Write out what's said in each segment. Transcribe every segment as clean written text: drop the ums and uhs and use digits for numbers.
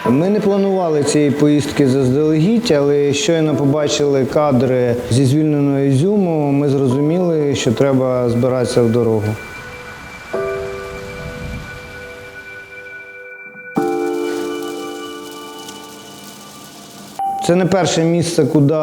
Ми не планували цієї поїздки заздалегідь, але щойно побачили кадри зі звільненого Ізюму, ми зрозуміли, що треба збиратися в дорогу. Це не перше місце, куди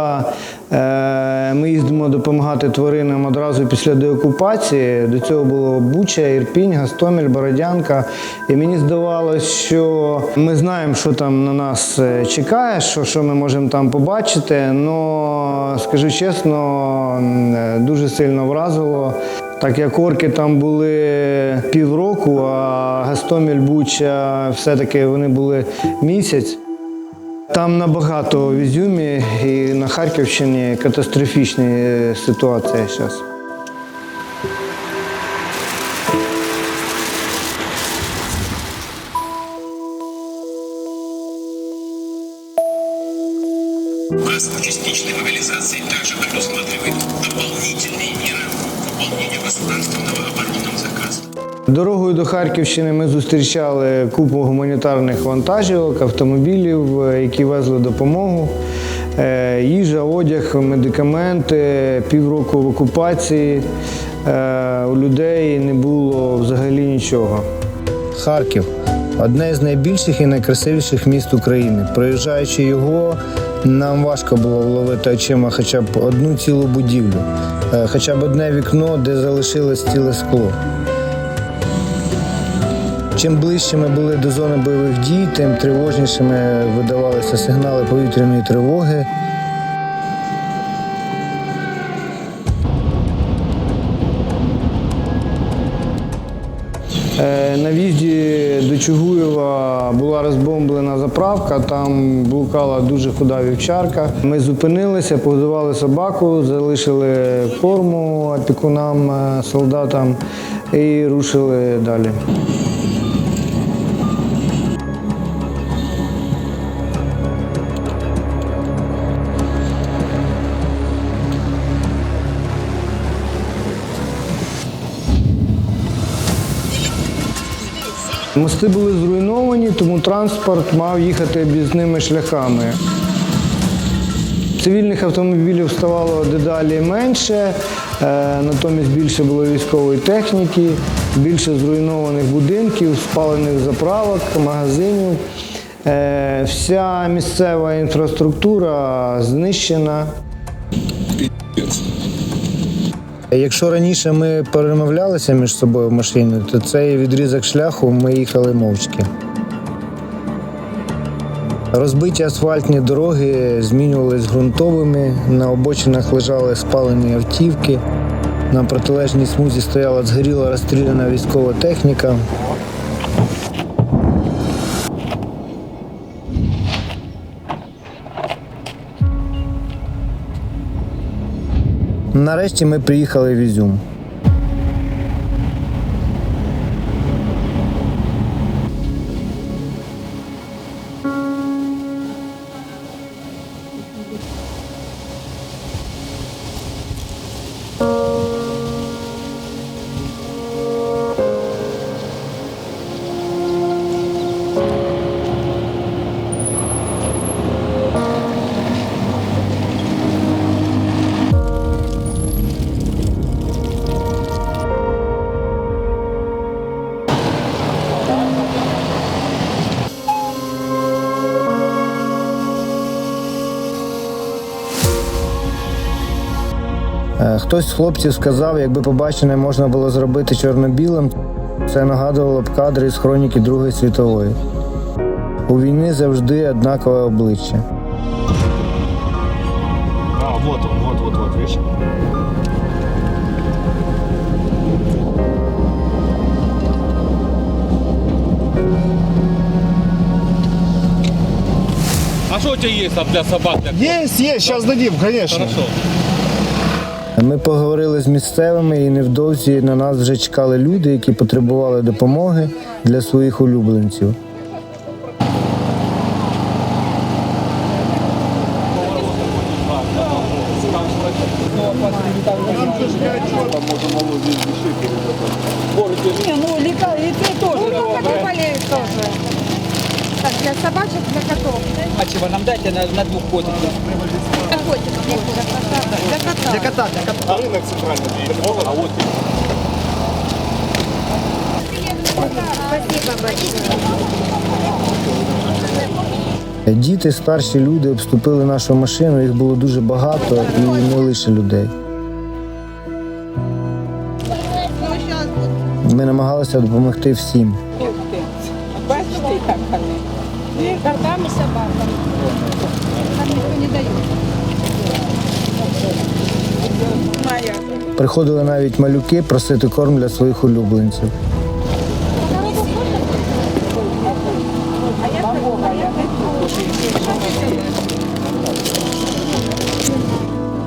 ми їздимо допомагати тваринам одразу після деокупації. До цього було Буча, Ірпінь, Гостомель, Бородянка. І мені здавалося, що ми знаємо, що там на нас чекає, що ми можемо там побачити. Але, скажу чесно, дуже сильно вразило. Так як орки там були півроку, а Гостомель, Буча, все-таки вони були місяць. Там набагато в Ізюмі і на Харківщині катастрофічні ситуації зараз. Указ о частичной мобилизации также предусматривает дополнительные меры выполнения государственного оборонного заказа. Дорогою до Харківщини ми зустрічали купу гуманітарних вантажівок, автомобілів, які везли допомогу. Їжа, одяг, медикаменти, півроку в окупації. У людей не було взагалі нічого. Харків – одне з найбільших і найкрасивіших міст України. Проїжджаючи його, нам важко було вловити очима хоча б одну цілу будівлю, хоча б одне вікно, де залишилось ціле скло. Чим ближче ми були до зони бойових дій, тим тривожнішими видавалися сигнали повітряної тривоги. На в'їзді до Чугуєва була розбомблена заправка, там блукала дуже худа вівчарка. Ми зупинилися, погодували собаку, залишили форму опікунам, солдатам і рушили далі. Мости були зруйновані, тому транспорт мав їхати об'їзними шляхами. Цивільних автомобілів ставало дедалі менше, натомість більше було військової техніки, більше зруйнованих будинків, спалених заправок, магазинів. Вся місцева інфраструктура знищена. Якщо раніше ми перемовлялися між собою в машині, то цей відрізок шляху ми їхали мовчки. Розбиті асфальтні дороги змінювалися ґрунтовими, на обочинах лежали спалені автівки, на протилежній смузі стояла згоріла розстріляна військова техніка. Нарешті ми приїхали в Ізюм. Хтось з хлопців сказав, якби побачене можна було зробити чорно-білим, це нагадувало б кадри з хроніки Другої світової. У війни завжди однакове обличчя. Вот, видишь? А что у тебя есть там для собак? Есть, сейчас дадим, конечно. Хорошо. Ми поговорили з місцевими і невдовзі на нас вже чекали люди, які потребували допомоги для своїх улюбленців. Не, ну лекарства тоже. Ну, как и болеют тоже. Так, для собачек, для котов. Мачева, нам дайте на двух котиков. Для котиков. Для кота. Для кота. Рынок центральный. А вот Спасибо большое. Діти, старші люди обступили нашу машину, їх було дуже багато і не лише людей. Ми намагалися допомогти всім. Бачите, як вони? И котам, и собакам. Нам никто не дает. Моя. Приходили навіть малюки просити корм для своїх улюбленців.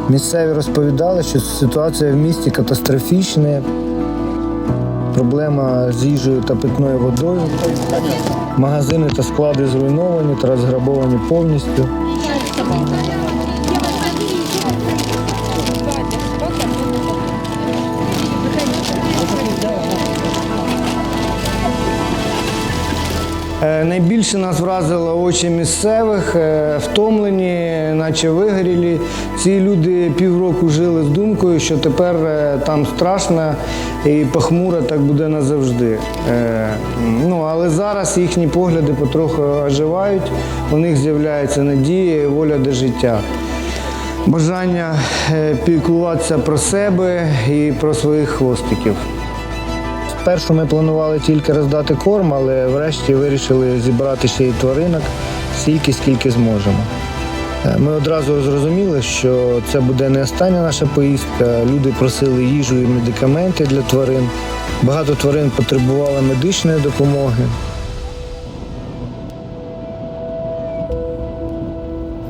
Місцеві розповідали, що ситуація в місті катастрофічна. Проблема з їжею та питною водою. Магазини та склади зруйновані та розграбовані повністю. Найбільше нас вразило очі місцевих, втомлені, наче вигорілі. Ці люди півроку жили з думкою, що тепер там страшно і похмуро так буде назавжди. Але зараз їхні погляди потроху оживають, у них з'являється надія і воля до життя. Бажання піклуватися про себе і про своїх хвостиків. Спершу ми планували тільки роздати корм, але врешті вирішили зібрати ще й тваринок стільки, скільки зможемо. Ми одразу зрозуміли, що це буде не остання наша поїздка. Люди просили їжу і медикаменти для тварин. Багато тварин потребували медичної допомоги.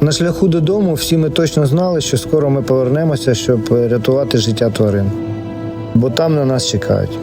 На шляху додому всі ми точно знали, що скоро ми повернемося, щоб рятувати життя тварин. Бо там на нас чекають.